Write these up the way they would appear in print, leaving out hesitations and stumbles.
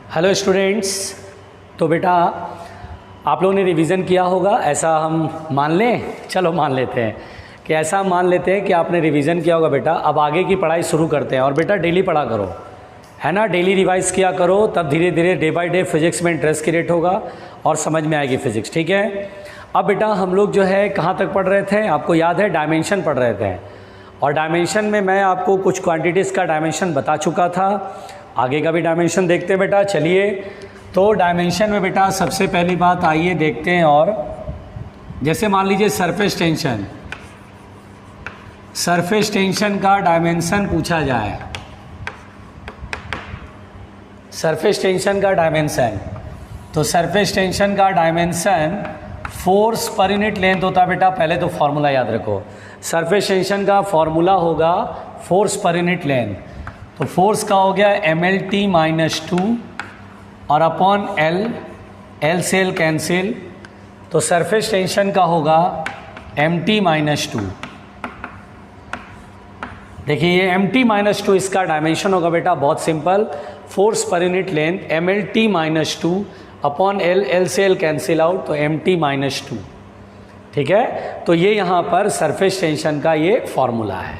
Hello students. तो बेटा आप लोगों ने रिवीजन किया होगा, ऐसा हम मान लें। चलो मान लेते हैं कि ऐसा मान लेते हैं कि आपने रिवीजन किया होगा। बेटा अब आगे की पढ़ाई शुरू करते हैं। और बेटा डेली पढ़ा करो, है ना, डेली रिवाइज किया करो, तब धीरे धीरे डे बाय डे फिजिक्स में इंटरेस्ट क्रिएट होगा और समझ में आएगी फिजिक्स। ठीक है। अब बेटा हम लोग जो है कहाँ तक पढ़ रहे थे, आपको याद है, डायमेंशन पढ़ रहे थे। और डायमेंशन में मैं आपको कुछ क्वांटिटीज़ का डायमेंशन बता चुका था। आगे का भी डायमेंशन देखते हैं बेटा। चलिए, तो डायमेंशन में बेटा सबसे पहली बात आइए देखते हैं। और जैसे मान लीजिए सरफेस टेंशन, सरफेस टेंशन का डायमेंशन पूछा जाए, सरफेस टेंशन का डायमेंशन, तो सरफेस टेंशन का dimension force per unit length होता है बेटा। पहले तो फॉर्मूला याद रखो, सरफेस टेंशन का फॉर्मूला होगा फोर्स पर यूनिट लेंथ। तो फोर्स का हो गया MLT-2 और अपॉन एल से एल कैंसिल, तो सरफेस टेंशन का होगा MT-2। देखिए ये MT-2 इसका डायमेंशन होगा बेटा, बहुत simple. Force per unit length MLT-2 upon L से एल कैंसिल आउट, तो MT-2। ठीक है। तो ये यहाँ पर सरफेस टेंशन का ये फॉर्मूला है,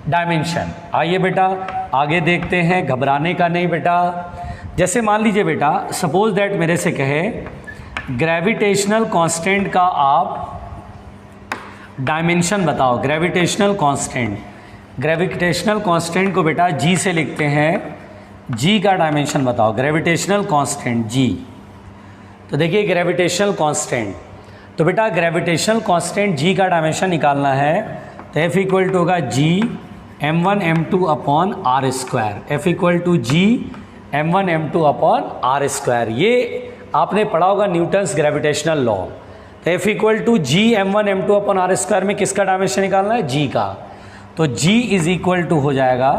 डायमेंशन। आइए बेटा आगे देखते हैं, घबराने का नहीं बेटा। जैसे मान लीजिए बेटा, सपोज दैट मेरे से कहे ग्रेविटेशनल कांस्टेंट का आप डायमेंशन बताओ। ग्रेविटेशनल कांस्टेंट, ग्रेविटेशनल कांस्टेंट को बेटा जी से लिखते हैं, जी का डायमेंशन बताओ। ग्रेविटेशनल कांस्टेंट जी, तो देखिए ग्रेविटेशनल कांस्टेंट, तो बेटा ग्रेविटेशनल कांस्टेंट जी का डायमेंशन निकालना है। तो F इक्वल टू होगा G M1 M2 upon R square. F equal to G M1 M2 upon R square. ये आपने पढ़ा होगा न्यूटन्स ग्रेविटेशनल लॉ। तो F equal to G M1 M2 upon R square में किसका डायमेंशन निकालना है, जी का। तो G इज इक्वल टू हो जाएगा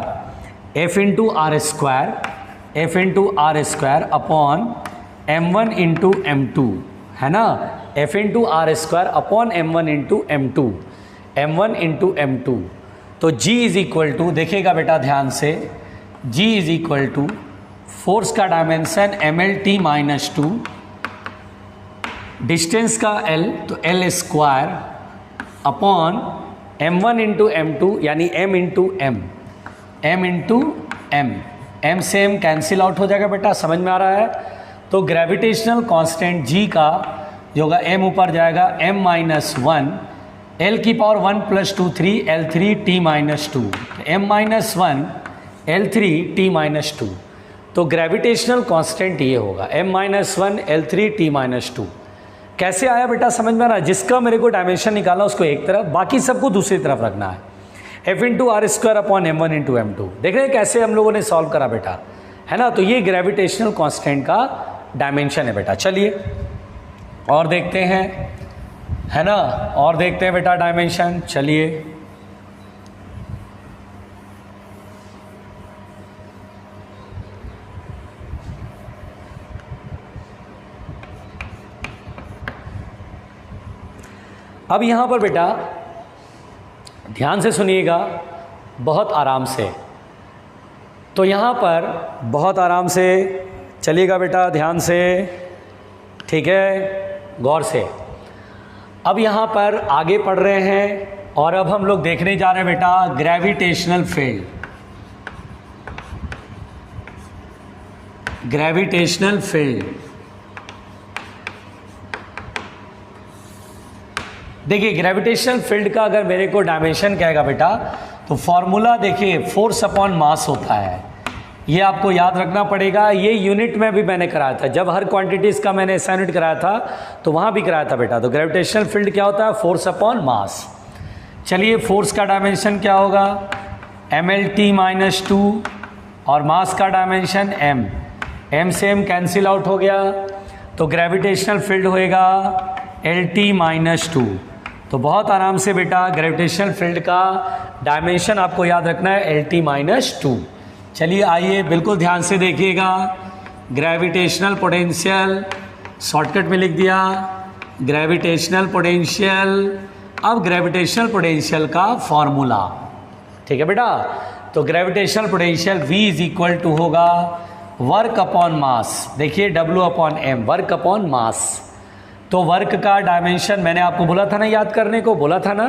F into R square, F into R square upon M1 into M2, है ना। F into R square upon M1 into M2, M1 into M2। तो G इज इक्वल टू, देखिएगा बेटा ध्यान से, G is equal to force का dimension MLT-2, distance का L, तो L square upon M1 into M2 यानी M into M, M into M, M से M कैंसिल आउट हो जाएगा बेटा, समझ में आ रहा है। तो ग्रेविटेशनल कांस्टेंट G का जो होगा M ऊपर जाएगा M-1, L की पावर 1 + 2 3 L3T-2, M-1 L3T-2। तो ग्रेविटेशनल कांस्टेंट ये होगा M-1 L3T-2। कैसे आया बेटा, समझ में आ रहा है। जिसका मेरे को डायमेंशन निकालना उसको एक तरफ, बाकी सबको दूसरी तरफ रखना है। F into R square upon M1 into M2। देख रहे हैं कैसे हम लोगों ने सॉल्व करा बेटा, है ना। तो ये ग्रेविटेशनल कांस्टेंट का डायमेंशन है बेटा। चलिए और देखते हैं, है ना, और देखते हैं बेटा डायमेंशन। चलिए अब यहां पर बेटा ध्यान से सुनिएगा, बहुत आराम से। तो यहां पर बहुत आराम से चलिएगा बेटा, ध्यान से, ठीक है, गौर से। अब यहाँ पर आगे पढ़ रहे हैं और अब हम लोग देखने जा रहे हैं बेटा ग्रेविटेशनल फील्ड। ग्रेविटेशनल फील्ड, देखिए ग्रेविटेशनल फील्ड का अगर मेरे को डायमेंशन कहेगा बेटा, तो फॉर्मूला देखिए फोर्स अपॉन मास होता है। ये आपको याद रखना पड़ेगा। ये यूनिट में भी मैंने कराया था, जब हर क्वांटिटीज़ का मैंने SI यूनिट कराया था तो वहाँ भी कराया था बेटा। तो ग्रेविटेशनल फील्ड क्या होता है, फोर्स अपॉन मास। चलिए फोर्स का डायमेंशन क्या होगा, MLT-2 और मास का डायमेंशन M, M से M कैंसिल आउट हो गया, तो ग्रेविटेशनल फील्ड होएगा LT-2। तो बहुत आराम से बेटा ग्रेविटेशनल फील्ड का डायमेंशन आपको याद रखना है LT-2। चलिए आइए बिल्कुल ध्यान से देखिएगा। ग्रेविटेशनल पोटेंशियल शॉर्टकट में लिख दिया, ग्रेविटेशनल पोटेंशियल। अब ग्रेविटेशनल पोटेंशियल का फॉर्मूला, ठीक है बेटा। तो gravitational potential V is equal to होगा वर्क अपॉन मास, देखिए W upon M, work upon mass. तो वर्क का डायमेंशन मैंने आपको बोला था ना, याद करने को बोला था ना,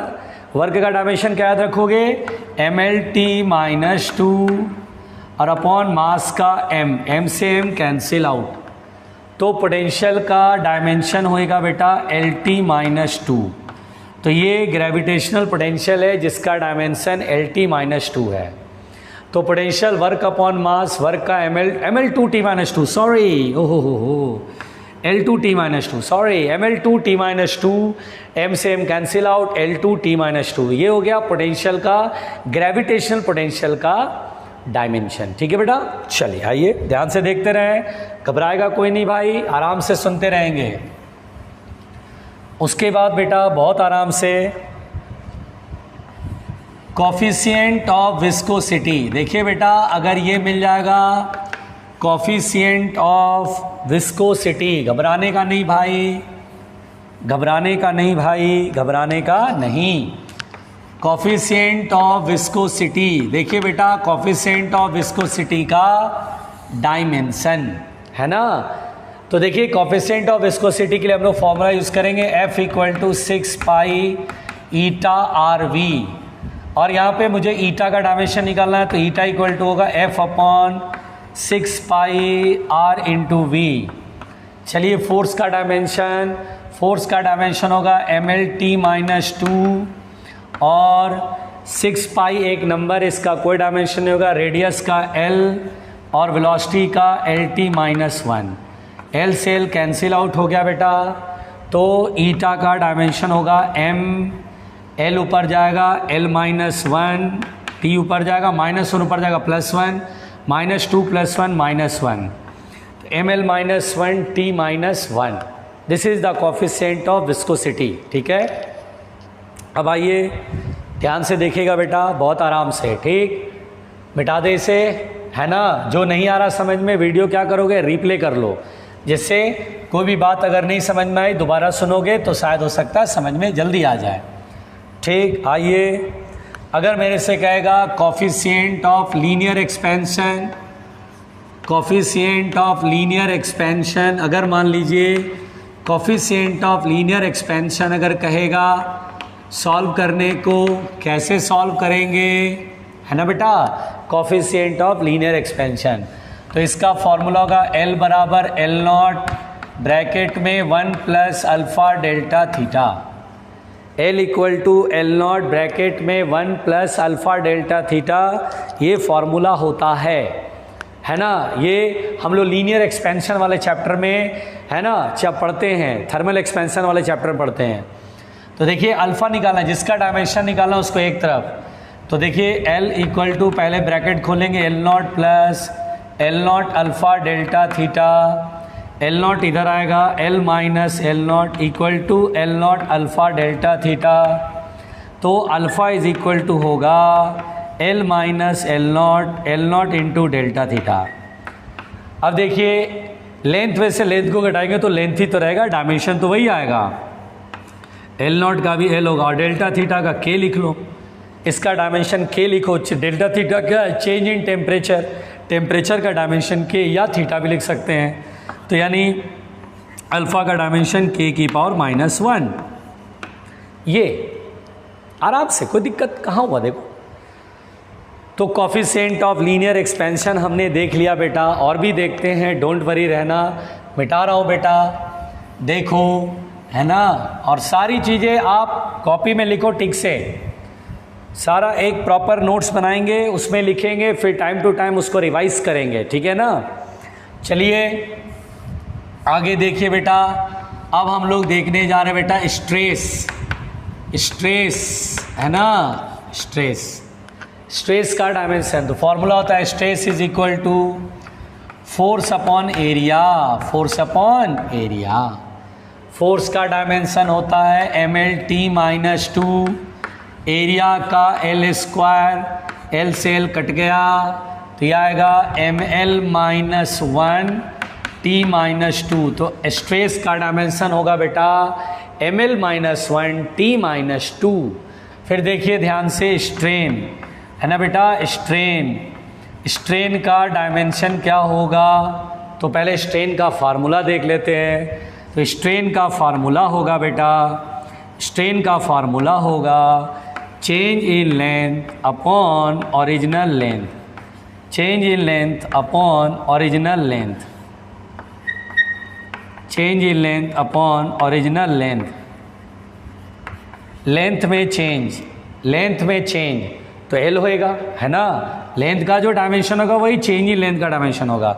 वर्क का डायमेंशन क्या याद रखोगे, mlt-2 और अपॉन मास का m से m कैंसिल आउट। तो पोटेंशियल का डायमेंशन होएगा बेटा LT-2। तो ये ग्रेविटेशनल पोटेंशियल है जिसका डायमेंशन LT-2 है। तो पोटेंशियल वर्क अपॉन मास, वर्क का ml2T-2, सॉरी, ओहो L2T-2, सॉरी, ml2T-2, m से m कैंसिल आउट, L2T-2। ये हो गया पोटेंशियल का, ग्रेविटेशनल पोटेंशियल का डायमेंशन। ठीक है बेटा, चलिए आइए ध्यान से देखते रहें, घबराएगा कोई नहीं भाई, आराम से सुनते रहेंगे। उसके बाद बेटा बहुत आराम से कॉफिशिएंट ऑफ विस्कोसिटी, देखिए बेटा अगर ये मिल जाएगा कॉफिशिएंट ऑफ विस्कोसिटी, घबराने का नहीं भाई, घबराने का नहीं भाई, घबराने का नहीं। कॉफिशिएंट ऑफ विस्कोसिटी, देखिए बेटा कॉफिशिएंट ऑफ विस्कोसिटी का डायमेंशन है ना। तो देखिए कॉफिशिएंट ऑफ विस्कोसिटी के लिए हम लोग फॉर्मूला यूज़ करेंगे F = 6 पाई ईटा RV, और यहाँ पे मुझे ईटा का डायमेंशन निकालना है, तो ईटा इक्वल टू होगा F अपॉन 6 पाई R इंटू V। चलिए फोर्स का डायमेंशन, फोर्स का डायमेंशन होगा mlt-2 और 6 पाई एक नंबर, इसका कोई डायमेंशन नहीं होगा, रेडियस का L और वेलोसिटी का LT-1। L से L कैंसिल आउट हो गया बेटा, तो ईटा का डायमेंशन होगा m, L ऊपर जाएगा L-1, T ऊपर जाएगा -1 ऊपर जाएगा +1, -2 +1 -1, तो ml-1 T-1। This is the coefficient of viscosity. ठीक है, अब आइए ध्यान से देखिएगा बेटा, बहुत आराम से, ठीक, मिटा दे इसे, है ना। जो नहीं आ रहा समझ में, वीडियो क्या करोगे, रिप्ले कर लो, जिससे कोई भी बात अगर नहीं समझ में आई दोबारा सुनोगे तो शायद हो सकता है समझ में जल्दी आ जाए। ठीक, आइए अगर मेरे से कहेगा coefficient of linear expansion, coefficient of linear expansion, अगर मान लीजिए कॉफिशिएंट ऑफ लीनियर एक्सपेंशन अगर कहेगा सॉल्व करने को, कैसे सॉल्व करेंगे, है ना बेटा, कॉफिशिएंट ऑफ लीनियर एक्सपेंशन। तो इसका फॉर्मूला होगा L बराबर L0 ब्रैकेट में 1 + alpha delta theta. L = L0 bracket में 1 + अल्फ़ा डेल्टा थीटा, ये फॉर्मूला होता है ना। ये हम लोग लीनियर एक्सपेंशन वाले चैप्टर में, है ना, जब पढ़ते हैं, थर्मल एक्सपेंशन वाले चैप्टर में पढ़ते हैं। तो देखिए अल्फ़ा निकालना, जिसका डायमेंशन निकालना उसको एक तरफ, तो देखिए L = पहले ब्रैकेट खोलेंगे L0 + L0 alpha delta theta, L0 इधर आएगा, L - L0 = L0 alpha delta theta. तो अल्फ़ा = होगा L - L0 into delta theta. अब देखिए लेंथ में से लेंथ को घटाएंगे तो लेंथ ही तो रहेगा, डायमेंशन तो वही आएगा, L0 का भी L होगा, और डेल्टा थीटा का K लिख लो, इसका डायमेंशन K लिखो। डेल्टा थीटा क्या है, चेंज इन टेम्परेचर, टेम्परेचर का डायमेंशन K या थीटा भी लिख सकते हैं। तो यानी अल्फ़ा का डायमेंशन K⁻⁻1। ये आराम से, कोई दिक्कत कहाँ हुआ देखो। तो कॉफिशिएंट ऑफ लीनियर एक्सपेंशन हमने देख लिया बेटा, और भी देखते हैं, डोंट वरी रहना, मिटा रहा हूँ बेटा, देखो, है ना। और सारी चीज़ें आप कॉपी में लिखो ठीक से, सारा एक प्रॉपर नोट्स बनाएंगे, उसमें लिखेंगे, फिर टाइम टू टाइम उसको रिवाइज करेंगे, ठीक है ना। चलिए आगे देखिए बेटा, अब हम लोग देखने जा रहे हैं बेटा स्ट्रेस, स्ट्रेस, है ना, स्ट्रेस, स्ट्रेस का डायमेंशन। तो फॉर्मूला होता है stress = force upon area, force upon area. Force का डायमेंशन होता है mlt-2, एरिया का L², L से L कट गया तो यह आएगा ml-1 T-2। तो स्ट्रेस का डायमेंशन होगा बेटा ml-1 T-2। फिर देखिए ध्यान से स्ट्रेन, है ना बेटा, स्ट्रेन, स्ट्रेन का डायमेंशन क्या होगा? तो पहले स्ट्रेन का फार्मूला देख लेते हैं। तो स्ट्रेन का फार्मूला होगा बेटा, स्ट्रेन का फार्मूला होगा change in length upon original length, change in length upon original length, change in length upon original length. Length में चेंज, लेंथ में चेंज तो एल होएगा, है ना। लेंथ का जो डायमेंशन होगा वही चेंज इन लेंथ का डायमेंशन होगा।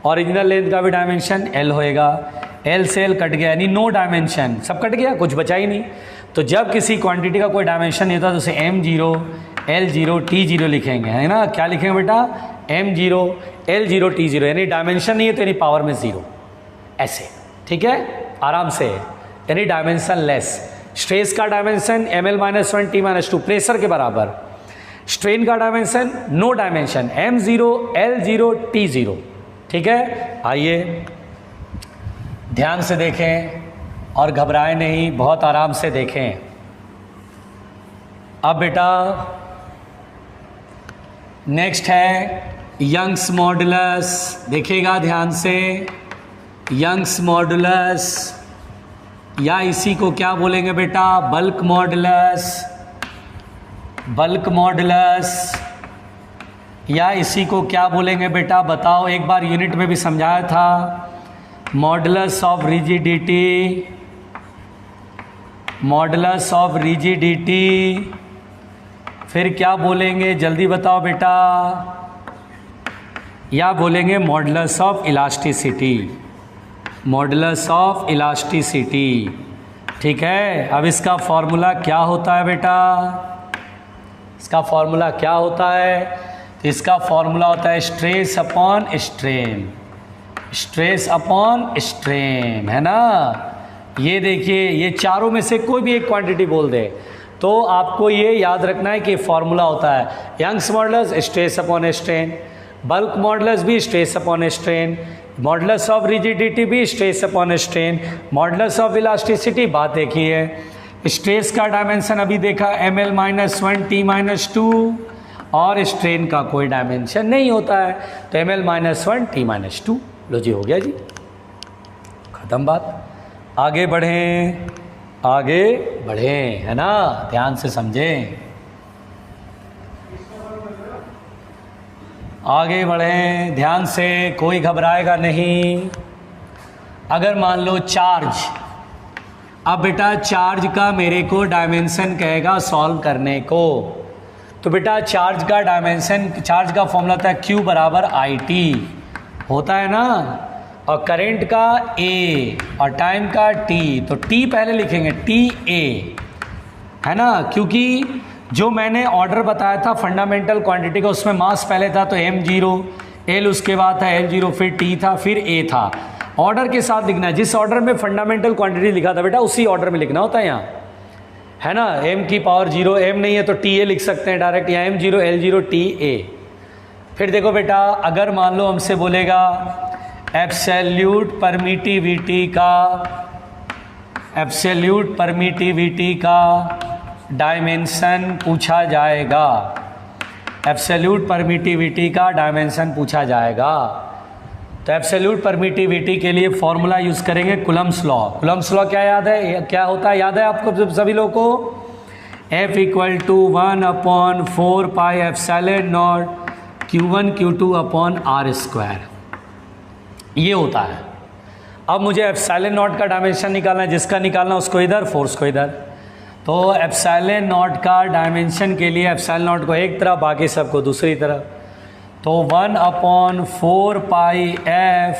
ओरिजिनल लेंथ का भी डायमेंशन एल होएगा। एल से एल कट गया, यानी नो डायमेंशन, सब कट गया, कुछ बचा ही नहीं। तो जब किसी क्वांटिटी का कोई डायमेंशन नहीं होता तो उसे m0, l0, t0 लिखेंगे, है ना। क्या लिखेंगे बेटा? m0, l0, t0, यानी डायमेंशन नहीं है तो यानी पावर में 0, ऐसे, ठीक है, आराम से, यानी डायमेंशन लेस। स्ट्रेस का डायमेंशन ml-1 t-2 प्रेशर के बराबर। स्ट्रेन का dimension no dimension m0, l0, t0, ठीक है। आइए ध्यान से देखें और घबराएं नहीं, बहुत आराम से देखें। अब बेटा नेक्स्ट है यंग्स मॉडुलस, देखिएगा ध्यान से। यंग्स मॉडुलस या इसी को क्या बोलेंगे बेटा? बल्क मॉडुलस, बल्क मॉडुलस या इसी को क्या बोलेंगे बेटा? बताओ, एक बार यूनिट में भी समझाया था। Modulus of rigidity, modulus of rigidity, फिर क्या बोलेंगे जल्दी बताओ बेटा? या बोलेंगे modulus of elasticity, modulus of elasticity, ठीक है। अब इसका फॉर्मूला क्या होता है बेटा? इसका फॉर्मूला क्या होता है? तो इसका फॉर्मूला होता है stress upon strain, stress upon strain, है ना। ये देखिए, ये चारों में से कोई भी एक क्वांटिटी बोल दे तो आपको ये याद रखना है कि फॉर्मूला होता है Young's modulus stress upon strain, bulk modulus भी stress upon strain, modulus of rigidity भी stress upon strain, modulus of elasticity बात देखी है। स्ट्रेस का डायमेंशन अभी देखा ml-1 t-2 और स्ट्रेन का कोई डायमेंशन नहीं होता है तो ml-1 t-2। लो जी, हो गया जी, खत्म बात। आगे बढ़ें, आगे बढ़ें, है ना, ध्यान से समझें। आगे बढ़ें ध्यान से, कोई घबराएगा नहीं। अगर मान लो चार्ज, अब बेटा चार्ज का मेरे को डायमेंशन कहेगा सॉल्व करने को, तो बेटा चार्ज का डायमेंशन, चार्ज का फॉर्मूला होता है Q बराबर IT, होता है ना, और करंट का A और टाइम का T, तो T पहले लिखेंगे TA, है ना, क्योंकि जो मैंने ऑर्डर बताया था फंडामेंटल क्वांटिटी का उसमें मास पहले था तो m0, L उसके बाद था l0, फिर T था, फिर A था। ऑर्डर के साथ लिखना है, जिस ऑर्डर में फंडामेंटल क्वांटिटी लिखा था बेटा उसी ऑर्डर में लिखना होता है यहाँ, है ना। m की पावर 0, m नहीं है तो TA लिख सकते हैं डायरेक्ट, या m0, l0, TA। फिर देखो बेटा, अगर मान लो हमसे बोलेगा एब्सोल्यूट परमिटिविटी का, एब्सोल्यूट परमिटिविटी का डायमेंशन पूछा जाएगा, एब्सोल्यूट परमिटिविटी का डायमेंशन पूछा जाएगा, तो एब्सोल्यूट परमिटिविटी के लिए फॉर्मूला यूज़ करेंगे कुलम्स लॉ। कुलम्स लॉ क्या याद है, क्या होता है, याद है आपको सभी लोगों को? F = 1/4 pi epsilon not Q1 Q2 upon R², ये होता है। अब मुझे एप्सिलॉन नॉट का डायमेंशन निकालना है, जिसका निकालना उसको इधर, फोर्स को इधर। तो एप्सिलॉन नॉट का डायमेंशन के लिए एप्सिलॉन नॉट को एक तरफ, बाकी सबको दूसरी तरफ, तो 1/4 पाई F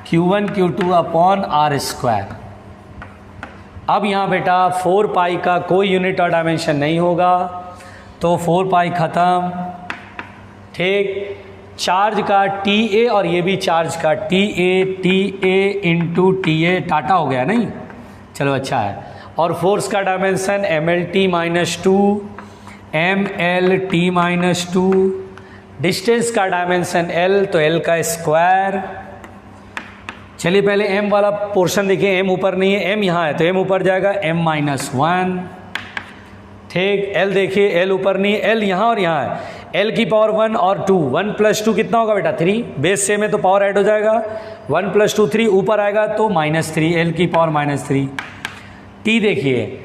Q1 Q2 upon R²। अब यहाँ बेटा 4 पाई का कोई यूनिट और डायमेंशन नहीं होगा तो 4 पाई ख़त्म, ठीक। चार्ज का TA और ये भी चार्ज का TA इंटू TA, टाटा हो गया नहीं, चलो अच्छा है। और फोर्स का डायमेंशन mlt-2, mlt-2, डिस्टेंस का डायमेंशन L, तो L का स्क्वायर। चलिए पहले m वाला पोर्शन देखिए, m ऊपर नहीं है, m यहाँ है तो m ऊपर जाएगा, m-1, ठीक। L देखिए, L ऊपर नहीं है, L यहाँ और यहाँ है, L की पावर 1 और 2, 1 + 2 कितना होगा बेटा 3, बेस सेम है तो पावर ऐड हो जाएगा, 1 + 2 3, ऊपर आएगा तो -3, L की पावर -3। T देखिए,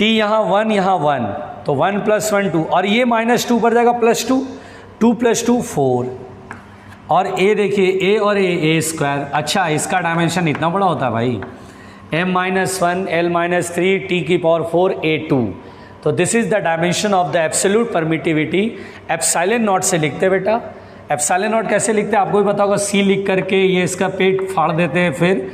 T यहाँ 1 यहाँ 1, तो 1 + 1 2, और ये -2 पर जाएगा +2, 2 + 2 4, और A देखिए, A और A²। अच्छा, इसका डायमेंशन इतना बड़ा होता है भाई, m-1 L-3 T की पावर 4 A2। तो this is the dimension of the absolute permittivity. Epsilon not से लिखते हैं बेटा। एप्सिलॉन नॉट कैसे लिखते हैं आपको भी पता होगा, C लिख करके ये इसका पेट फाड़ देते हैं, फिर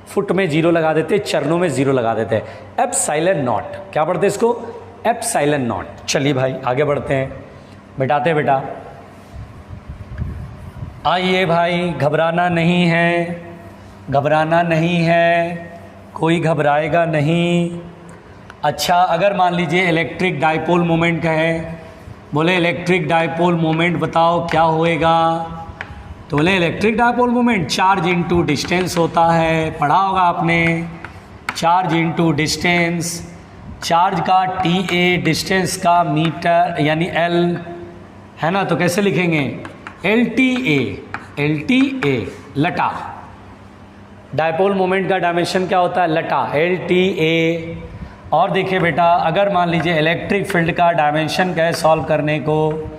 फुट में 0 लगा देते हैं, चरणों में 0 लगा देते हैं। एप्सिलॉन नॉट, क्या पढ़ते हैं इसको, एप्सिलॉन नॉट। चलिए भाई आगे बढ़ते हैं, मिटाते हैं बेटा। आइए भाई, घबराना नहीं है, घबराना नहीं है, कोई घबराएगा नहीं। अच्छा, अगर मान लीजिए इलेक्ट्रिक डाइपोल मोमेंट का है, बोले इलेक्ट्रिक डाइपोल मोमेंट बताओ क्या होएगा, तो बोले electric dipole moment charge into distance होता है, पढ़ा होगा आपने, चार्ज इनटू डिस्टेंस, चार्ज का TA, डिस्टेंस का मीटर यानी L है ना, तो कैसे लिखेंगे LTA, LTA लटा। डाइपोल मोमेंट का डायमेंशन क्या होता है, लटा, LTA। और देखिए बेटा, अगर मान लीजिए इलेक्ट्रिक फील्ड का डायमेंशन क्या है सॉल्व करने को,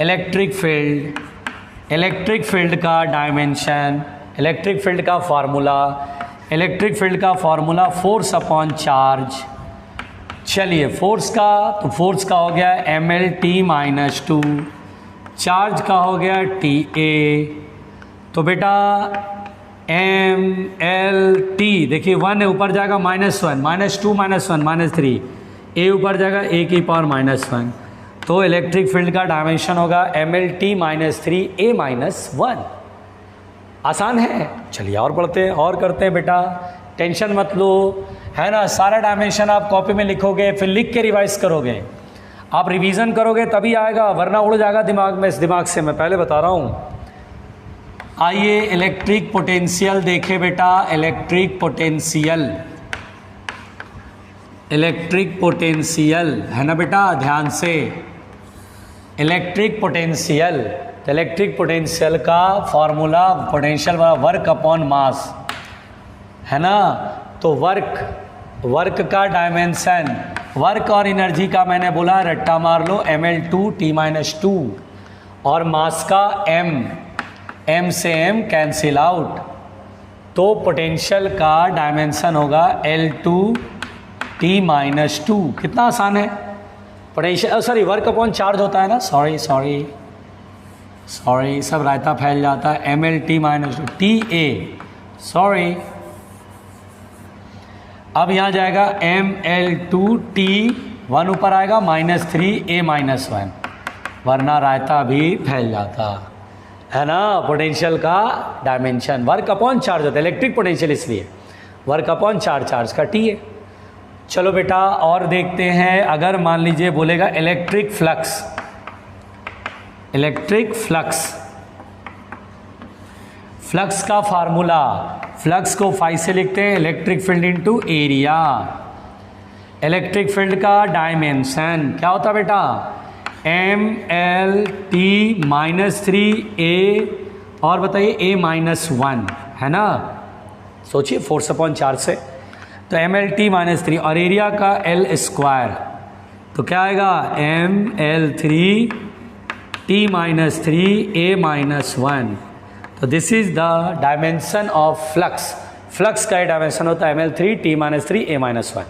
इलेक्ट्रिक फील्ड का डायमेंशन, इलेक्ट्रिक फील्ड का फार्मूला फोर्स अपॉन चार्ज। चलिए फोर्स का, तो फोर्स का हो गया mL-2, चार्ज का हो गया TA। तो बेटा mLT देखिए 1 है, ऊपर जाएगा -1, -2 -1 -3, A ऊपर जाएगा A की पावर -1, तो इलेक्ट्रिक फील्ड का डायमेंशन होगा mL-3 A-1। आसान है। चलिए और पढ़ते हैं और करते हैं बेटा, टेंशन मत लो, है ना। सारा डायमेंशन आप कॉपी में लिखोगे, फिर लिख के रिवाइज करोगे, आप रिवीजन करोगे तभी आएगा, वरना उड़ जाएगा दिमाग में, इस दिमाग से मैं पहले बता रहा हूँ। आइए इलेक्ट्रिक पोटेंशियल देखे बेटा, इलेक्ट्रिक पोटेंशियल है ना बेटा, ध्यान से। इलेक्ट्रिक पोटेंशियल, तो इलेक्ट्रिक पोटेंशियल का फॉर्मूला पोटेंशियल वर्क अपॉन मास है ना। तो वर्क का डायमेंशन, वर्क और एनर्जी का मैंने बोला रट्टा मार लो, mL2T-2, और मास का m से m कैंसिल आउट, तो पोटेंशियल का डायमेंशन होगा L2T-2। कितना आसान है। Potential sorry work upon charge होता है ना, सॉरी सब रायता फैल जाता है, mL-2 TA, सॉरी। अब यहाँ जाएगा mL2T, 1 ऊपर आएगा -3 A-1, वरना रायता भी फैल जाता है ना। पोटेंशियल का डायमेंशन वर्क अपॉन चार्ज होता है, इलेक्ट्रिक पोटेंशियल इसलिए वर्क अपॉन चार्ज का टी है। चलो बेटा और देखते हैं, अगर मान लीजिए बोलेगा इलेक्ट्रिक फ्लक्स का फार्मूला, फ्लक्स को फाई से लिखते हैं, electric field into area. Electric field का डायमेंशन क्या होता है बेटा, mL-3 और बताइए A-1 है ना। सोचिए फोर्स अपॉन चार्ज से, तो mL-3 और एरिया का L², तो क्या आएगा mL-3 A-1। तो this is the dimension of flux का डायमेंशन होता है mL-3 A-1।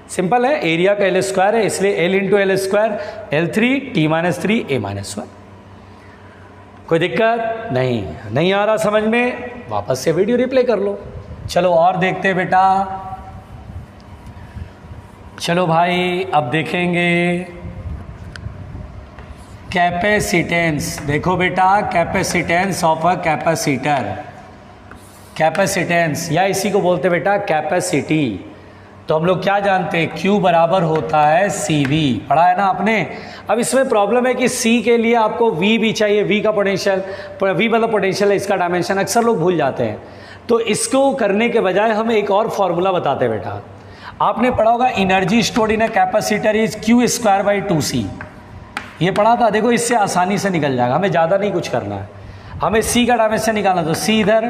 सिंपल है, एरिया का L² है इसलिए L × L², L3 A-1। कोई दिक्कत नहीं आ रहा समझ में, वापस से वीडियो रिप्ले कर लो। चलो और देखते हैं बेटा, चलो भाई अब देखेंगे कैपेसिटेंस। देखो बेटा, capacitance of a capacitor, capacitance या इसी को बोलते बेटा कैपेसिटी। तो हम लोग क्या जानते हैं, Q बराबर होता है CV, पढ़ा है ना आपने। अब इसमें प्रॉब्लम है कि C के लिए आपको V भी चाहिए, V का पोटेंशियल, V मतलब पोटेंशियल है, इसका डायमेंशन अक्सर लोग भूल जाते हैं। तो इसको करने के बजाय हम एक और फॉर्मूला बताते हैं बेटा। आपने पढ़ा होगा energy stored in a capacitor is Q² / 2C। ये पढ़ा था, देखो इससे आसानी से निकल जाएगा, हमें ज़्यादा नहीं कुछ करना है। हमें सी का डायमेंशन निकालना, तो सी इधर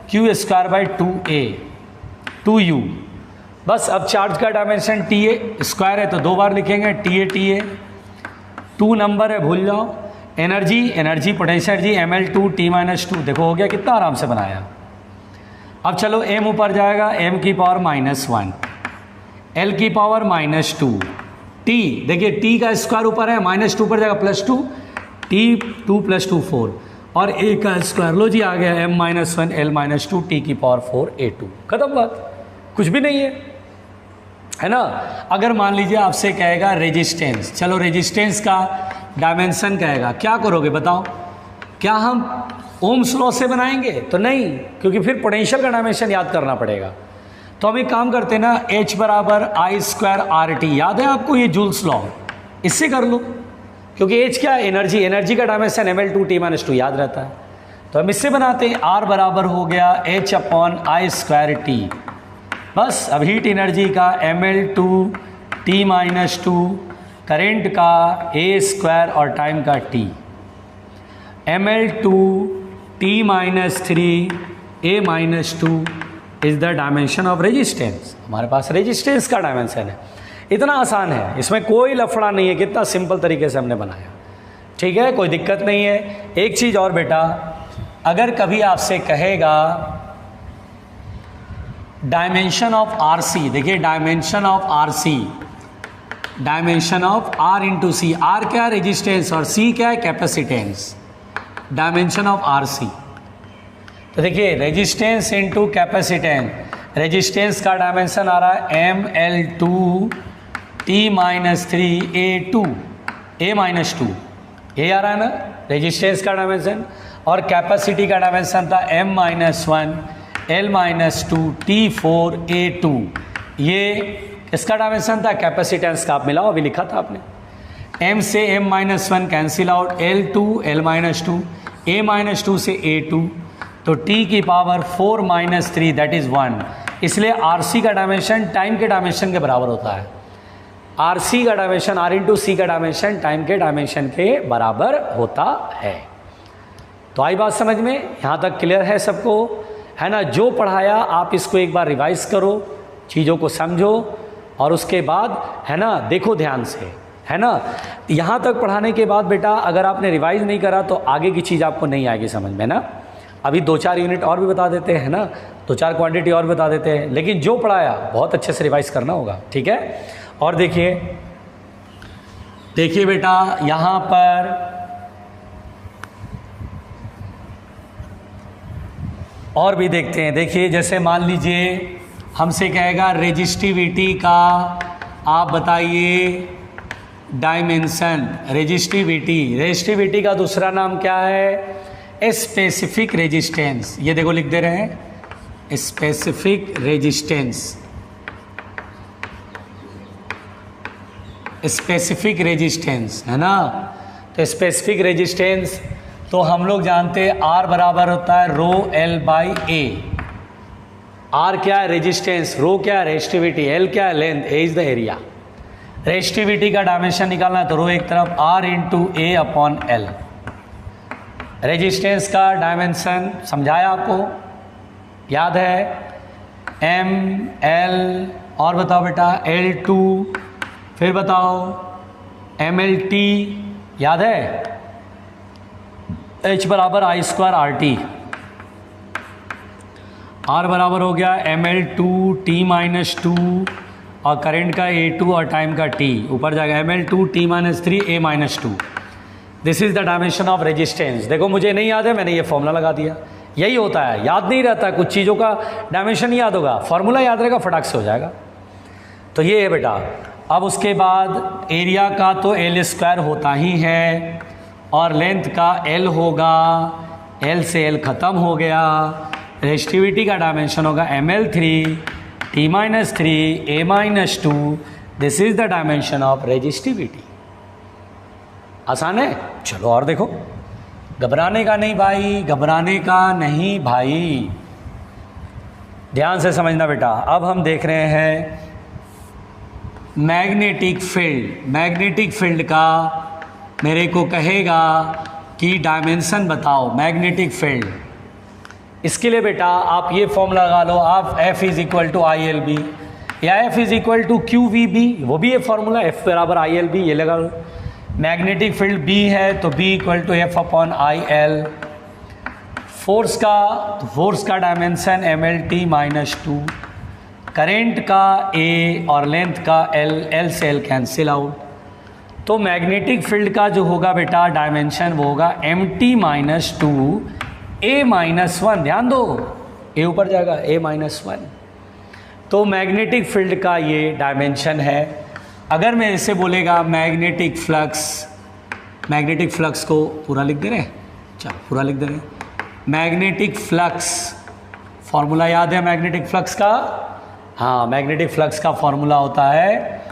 Q square by 2a 2u। बस अब चार्ज का डायमेंशन टी ए स्क्वायर है तो 2 बार लिखेंगे टी ए 2 नंबर है, भूल जाओ। Energy potential energy ml2t-2। देखो हो गया, कितना आराम से बनाया। अब चलो m ऊपर जाएगा, m की पावर -1, l की पावर -2, t देखिए t का स्क्वायर ऊपर है, -2 ऊपर जाएगा +2, t 2 + 2 4, और a का स्क्वायर, लो जी आ गया m-1 l-2 t की पावर 4 a2। खत्म बात, कुछ भी नहीं है ना। अगर मान लीजिए आपसे कहेगा रेजिस्टेंस, चलो रेजिस्टेंस का डायमेंशन कहेगा, क्या करोगे बताओ? क्या हम ओम्स लॉ से बनाएंगे? तो नहीं, क्योंकि फिर पोटेंशियल का डायमेंशन याद करना पड़ेगा। तो हम एक काम करते हैं ना, H = I² RT, याद है आपको ये जूल्स लॉ, इससे कर लो, क्योंकि H क्या है? एनर्जी का डायमेंशन ml2t-2 याद रहता है। तो हम इससे बनाते हैं, R बराबर हो गया H/I²T। बस अब हीट एनर्जी का ml2t-2, करेंट का a² और टाइम का t, ml2t-3 a-2 is the dimension of resistance. हमारे पास रेजिस्टेंस का डायमेंशन है। इतना आसान है, इसमें कोई लफड़ा नहीं है, कितना सिंपल तरीके से हमने बनाया। ठीक है, कोई दिक्कत नहीं है। एक चीज़ और बेटा, अगर कभी आपसे कहेगा डायमेंशन ऑफ RC, देखिए dimension of RC, dimension of R into C, R क्या है? रेजिस्टेंस, और C क्या है? कैपेसिटेंस। डायमेंशन ऑफ RC, तो देखिए रेजिस्टेंस इंटू कैपेसिटेंस, रेजिस्टेंस का डायमेंशन आ रहा है ml2t-3 a2 a-2, ये आ रहा है ना रेजिस्टेंस का डायमेंशन। और कैपेसिटी का डायमेंशन था m-1 l-2 t4 a2, ये इसका डायमेंशन था। कैपेसिटेंस का आप मिलाओ, अभी लिखा था आपने। m से m-1 cancel out, l2 l-2, a-2 से a2, तो t की पावर 4 - 3 दैट इज़ 1। इसलिए RC का डायमेंशन टाइम के डायमेंशन के बराबर होता है। RC का डायमेंशन, R इंटू सी का डायमेंशन टाइम के डायमेंशन के बराबर होता है। तो आई बात समझ में? यहाँ तक क्लियर है सबको, है ना? जो पढ़ाया आप इसको एक बार रिवाइज करो, चीज़ों को समझो, और उसके बाद है ना देखो ध्यान से, है ना। यहाँ तक पढ़ाने के बाद बेटा अगर आपने रिवाइज नहीं करा तो आगे की चीज़ आपको नहीं आएगी समझ में ना। अभी 2-4 यूनिट और भी बता देते हैं ना, 2-4 क्वांटिटी और बता देते हैं, लेकिन जो पढ़ाया बहुत अच्छे से रिवाइज करना होगा। ठीक है, और देखिए बेटा यहाँ पर और भी देखते हैं। देखिए जैसे मान लीजिए हमसे कहेगा रेजिस्टिविटी का आप बताइए डायमेंशन। रेजिस्टिविटी का दूसरा नाम क्या है? Specific resistance. ये देखो लिख दे रहे हैं, स्पेसिफिक रेजिस्टेंस। स्पेसिफिक रेजिस्टेंस है ना। तो स्पेसिफिक रेजिस्टेंस तो हम लोग जानते हैं R बराबर होता है ρl/a। R क्या है? रेजिस्टेंस, रो क्या है? रेजिस्टिविटी, L क्या है? Length, A is the area. Resistivity का डायमेंशन निकालना है तो रो एक तरफ, R इंटू A/L। रेजिस्टेंस का डायमेंशन समझाया आपको, याद है? ml, और बताओ बेटा l2, फिर बताओ mlt, याद है? H बराबर I² RT, R बराबर हो गया ml2t-2 और करंट का A2 और टाइम का T, ऊपर जाएगा ml2t-3 a-2। This is the dimension of resistance. देखो मुझे नहीं याद है, मैंने ये फॉर्मूला लगा दिया। यही होता है, याद नहीं रहता, कुछ चीज़ों का डायमेंशन नहीं याद होगा, फॉर्मूला याद रहेगा, फटाक से हो जाएगा। तो ये है बेटा। अब उसके बाद एरिया का तो l² होता ही है, और लेंथ का l होगा, l से l ख़त्म हो गया। रेजिस्टिविटी का डायमेंशन होगा ml3t-3 a-2। This is the dimension of resistivity. आसान है? चलो और देखो, घबराने का नहीं भाई, घबराने का नहीं भाई, ध्यान से समझना बेटा। अब हम देख रहे हैं मैग्नेटिक फील्ड। मैग्नेटिक फील्ड का मेरे को कहेगा कि डायमेंशन बताओ मैग्नेटिक फील्ड। इसके लिए बेटा आप ये फॉर्मूला लगा लो, आप F is equal to I L B या F is equal to Q V B, वो भी ये फॉर्मूला F बराबर आई एल बी, ये लगा लो। मैग्नेटिक फील्ड B है तो B equal to F upon I L. Force का डायमेंशन MLT माइनस 2, करेंट का A और लेंथ का L से L कैंसिल आउट। तो मैग्नेटिक फील्ड का जो होगा बेटा डायमेंशन वो होगा MT माइनस 2 A माइनस 1, ध्यान दो A ऊपर जाएगा A माइनस 1। तो मैग्नेटिक फील्ड का ये डायमेंशन है। अगर मैं इसे बोलेगा मैग्नेटिक फ्लक्स को पूरा लिख दे रहे हैं, चलो पूरा लिख दे रहे हैं। मैग्नेटिक फ्लक्स फॉर्मूला याद है मैग्नेटिक फ्लक्स का? हाँ, मैग्नेटिक फ्लक्स का फॉर्मूला होता है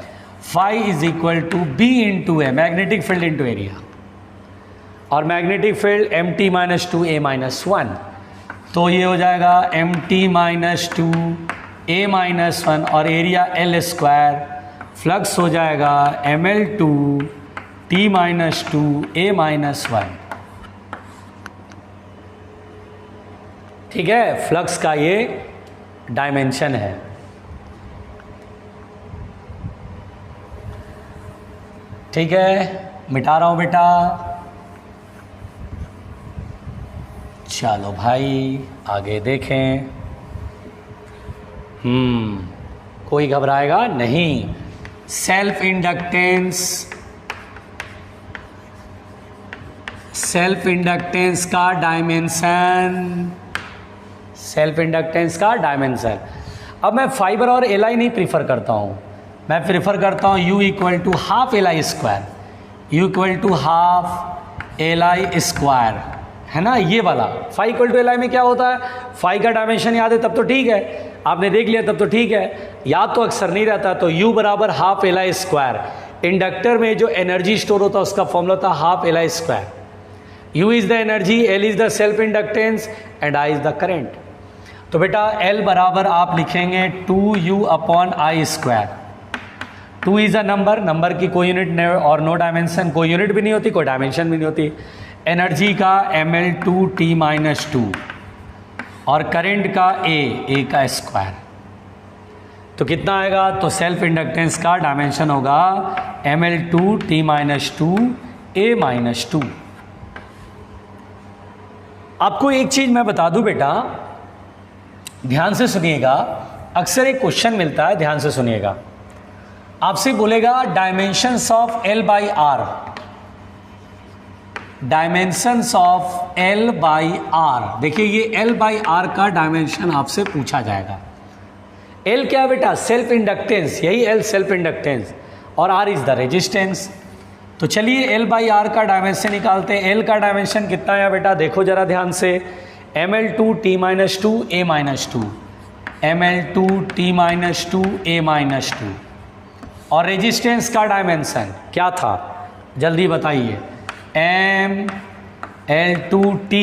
phi is equal to B into A, magnetic field into area, और magnetic field MT minus 2 A minus 1। तो ये हो जाएगा MT माइनस 2 A माइनस 1 और एरिया L स्क्वायर, फ्लक्स हो जाएगा ML2 T minus 2 A minus 1। ठीक है, फ्लक्स का ये डायमेंशन है। ठीक है, मिटा रहा हूं बेटा। चलो भाई आगे देखें। कोई घबराएगा नहीं। सेल्फ इंडक्टेंस का डायमेंशन, अब मैं फाइबर और एलआई नहीं प्रीफर करता हूँ, मैं प्रीफर करता हूँ U equal to half L I square, U equal to half L I square, है ना ये वाला। Phi equal to L I में क्या होता है, फाई का डायमेंशन याद है तब तो ठीक है, आपने देख लिया तब तो ठीक है, याद तो अक्सर नहीं रहता। तो U बराबर half L I square, inductor में जो एनर्जी स्टोर होता है उसका फॉर्मूला था half L I square. U is the energy, L is the self inductance and I is the current. तो बेटा L बराबर आप लिखेंगे 2U upon I square. 2 is a number की कोई यूनिट और नो डायमेंशन, कोई यूनिट भी नहीं होती, कोई डायमेंशन भी नहीं होती। एनर्जी का ML2T माइनस 2 और करंट का A का स्क्वायर। तो कितना आएगा, तो सेल्फ इंडक्टेंस का डायमेंशन होगा ML2T माइनस 2 A माइनस 2। आपको एक चीज मैं बता दूं बेटा, ध्यान से सुनिएगा, अक्सर एक क्वेश्चन मिलता है, ध्यान से सुनिएगा। आपसे बोलेगा dimensions of L by R, dimensions of L by R। देखिए ये L बाई R का डायमेंशन आपसे पूछा जाएगा। L क्या बेटा, सेल्फ इंडक्टेंस, यही L सेल्फ इंडक्टेंस और R इज द रेजिस्टेंस। तो चलिए L बाई R का डायमेंशन निकालते हैं। L का डायमेंशन कितना है बेटा, देखो जरा ध्यान से, ML2T minus 2 A minus 2, ML2T minus 2 A minus 2, और रेजिस्टेंस का डायमेंशन क्या था जल्दी बताइए, ML2T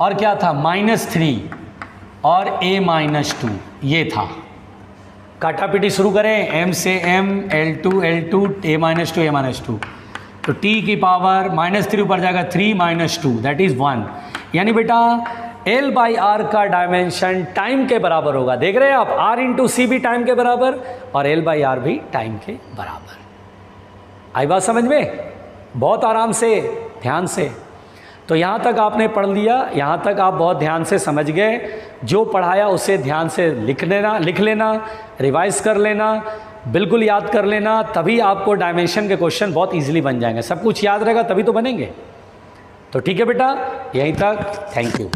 और क्या था -3 और A माइनस 2, ये था। काटापीटी शुरू करें, M से M, L2 A minus 2 A minus 2, तो T की पावर -3 ऊपर जाएगा 3 माइनस 2 दैट इज 1। यानी बेटा L बाई R का डायमेंशन टाइम के बराबर होगा। देख रहे हैं आप, R इंटू सी भी टाइम के बराबर और L बाई R भी टाइम के बराबर। आई बात समझ में, बहुत आराम से, ध्यान से। तो यहाँ तक आपने पढ़ लिया, यहाँ तक आप बहुत ध्यान से समझ गए। जो पढ़ाया उसे ध्यान से लिख लेना, रिवाइज कर लेना, बिल्कुल याद कर लेना, तभी आपको डायमेंशन के क्वेश्चन बहुत इजीली बन जाएंगे। सब कुछ याद रहेगा तभी तो बनेंगे। तो ठीक है बेटा, यहीं तक, थैंक यू।